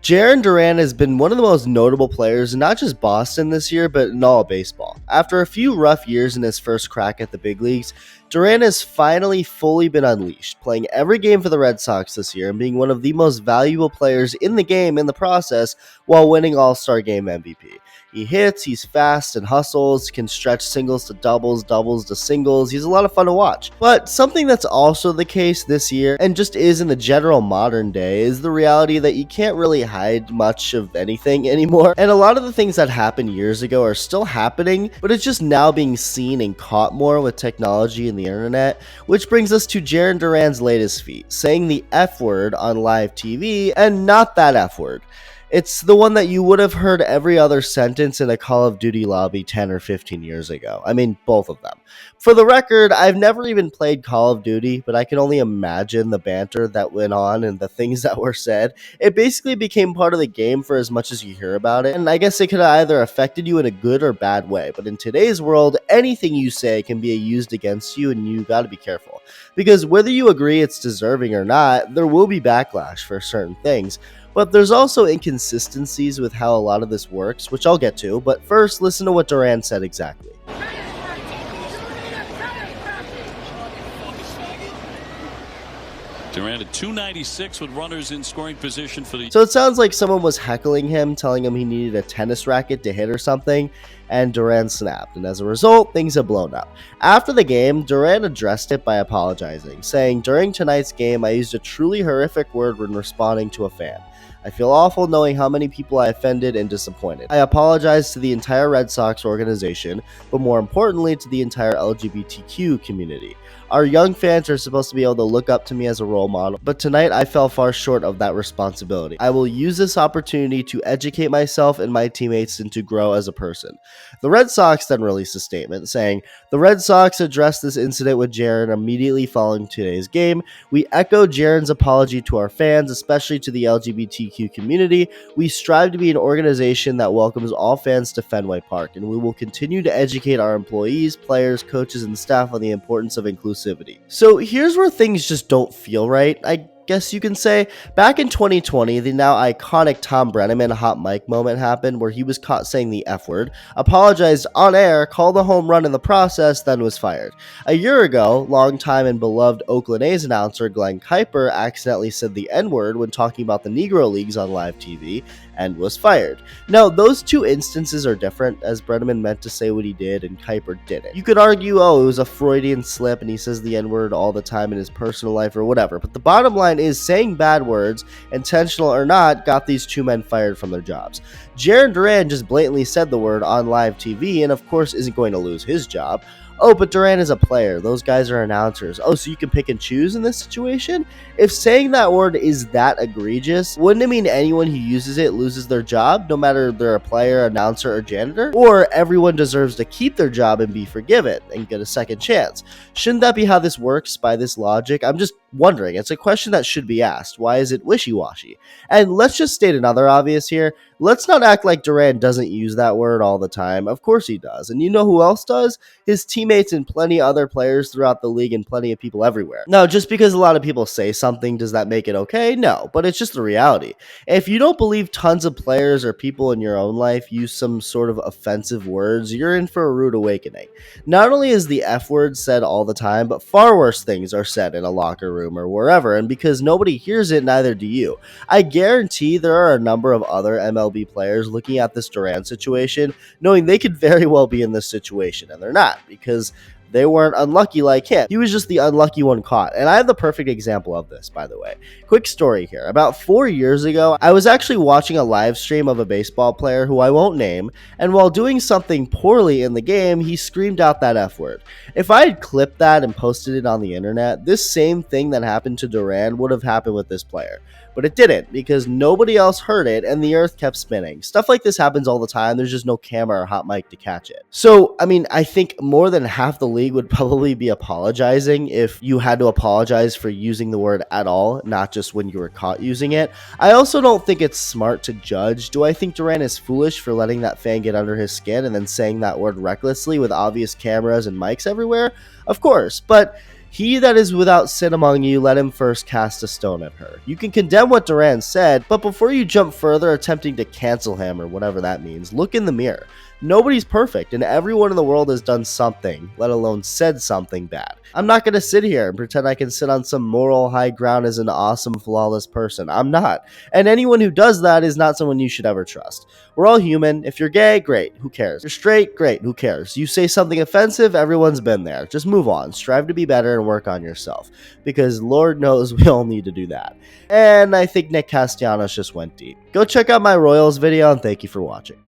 Jarren Duran has been one of the most notable players in not just Boston this year, but in all of baseball. After a few rough years in his first crack at the big leagues, Duran has finally fully been unleashed, playing every game for the Red Sox this year and being one of the most valuable players in the game in the process while winning All-Star Game MVP. He hits, he's fast and hustles, can stretch singles to doubles, doubles to singles. He's a lot of fun to watch. But something that's also the case this year, and just is in the general modern day, is the reality that you can't really hide much of anything anymore. And a lot of the things that happened years ago are still happening, but it's just now being seen and caught more with technology and the internet, which brings us to Jarren Duran's latest feat, saying the F word on live TV, and not that F word. It's the one that you would have heard every other sentence in a Call of Duty lobby 10 or 15 years ago. I mean, both of them. For the record, I've never even played Call of Duty, but I can only imagine the banter that went on and the things that were said. It basically became part of the game for as much as you hear about it, and I guess it could have either affected you in a good or bad way. But in today's world, anything you say can be used against you, and you gotta be careful. Because whether you agree it's deserving or not, there will be backlash for certain things. But there's also inconsistencies with how a lot of this works, which I'll get to, but first, listen to what Duran said exactly. Duran at 296 with runners in scoring position for the... So it sounds like someone was heckling him, telling him he needed a tennis racket to hit or something, and Duran snapped, and as a result, things have blown up. After the game, Duran addressed it by apologizing, saying, "During tonight's game, I used a truly horrific word when responding to a fan. I feel awful knowing how many people I offended and disappointed. I apologize to the entire Red Sox organization, but more importantly to the entire LGBTQ community. Our young fans are supposed to be able to look up to me as a role model, but tonight I fell far short of that responsibility. I will use this opportunity to educate myself and my teammates and to grow as a person." The Red Sox then released a statement saying, "The Red Sox addressed this incident with Jarren immediately following today's game. We echo Jarren's apology to our fans, especially to the LGBTQ community. We strive to be an organization that welcomes all fans to Fenway Park, and we will continue to educate our employees, players, coaches, and staff on the importance of inclusivity." So here's where things just don't feel right, I guess you can say. Back in 2020, the now iconic Tom Brenneman hot mic moment happened where he was caught saying the F word, apologized on air, called a home run in the process, then was fired. A year ago, longtime and beloved Oakland A's announcer Glenn Kuiper accidentally said the N word when talking about the Negro Leagues on live TV and was fired. Now, those two instances are different, as Brenneman meant to say what he did and Kuiper didn't. You could argue, oh, it was a Freudian slip and he says the N-word all the time in his personal life or whatever, but the bottom line is saying bad words, intentional or not, got these two men fired from their jobs. Jarren Duran just blatantly said the word on live TV and of course isn't going to lose his job. Oh, but Duran is a player. Those guys are announcers. Oh, so you can pick and choose in this situation? If saying that word is that egregious, wouldn't it mean anyone who uses it loses their job, no matter they're a player, announcer, or janitor? Or everyone deserves to keep their job and be forgiven and get a second chance? Shouldn't that be how this works by this logic? I'm just wondering. It's a question that should be asked. Why is it wishy-washy? And let's just state another obvious here. Let's not act like Duran doesn't use that word all the time. Of course he does. And you know who else does? His teammates and plenty of other players throughout the league and plenty of people everywhere. Now, just because a lot of people say something, does that make it okay? No, but it's just the reality. If you don't believe tons of players or people in your own life use some sort of offensive words, you're in for a rude awakening. Not only is the F word said all the time, but far worse things are said in a locker room or wherever, and because nobody hears it, neither do you. I guarantee there are a number of other MLB players looking at this Duran situation, knowing they could very well be in this situation, and they're not, because they weren't unlucky like him. He was just the unlucky one caught. And I have the perfect example of this, by the way. Quick story here. About 4 years ago, I was actually watching a live stream of a baseball player who I won't name, and while doing something poorly in the game, he screamed out that F word. If I had clipped that and posted it on the internet, this same thing that happened to Duran would have happened with this player. But it didn't, because nobody else heard it and the earth kept spinning. Stuff like this happens all the time. There's just no camera or hot mic to catch it. So, I mean, I think more than half the league would probably be apologizing if you had to apologize for using the word at all, not just when you were caught using it. I also don't think it's smart to judge. Do I think Duran is foolish for letting that fan get under his skin and then saying that word recklessly with obvious cameras and mics everywhere? Of course, but He that is without sin among you, let him first cast a stone at her. You can condemn what Duran said, but before you jump further attempting to cancel him or whatever that means, look in the mirror. Nobody's perfect, and everyone in the world has done something, let alone said something bad. I'm not going to sit here and pretend I can sit on some moral high ground as an awesome, flawless person. I'm not. And anyone who does that is not someone you should ever trust. We're all human. If you're gay, great. Who cares? You're straight, great. Who cares? You say something offensive, everyone's been there. Just move on. Strive to be better and work on yourself. Because Lord knows we all need to do that. And I think Nick Castellanos just went deep. Go check out my Royals video, and thank you for watching.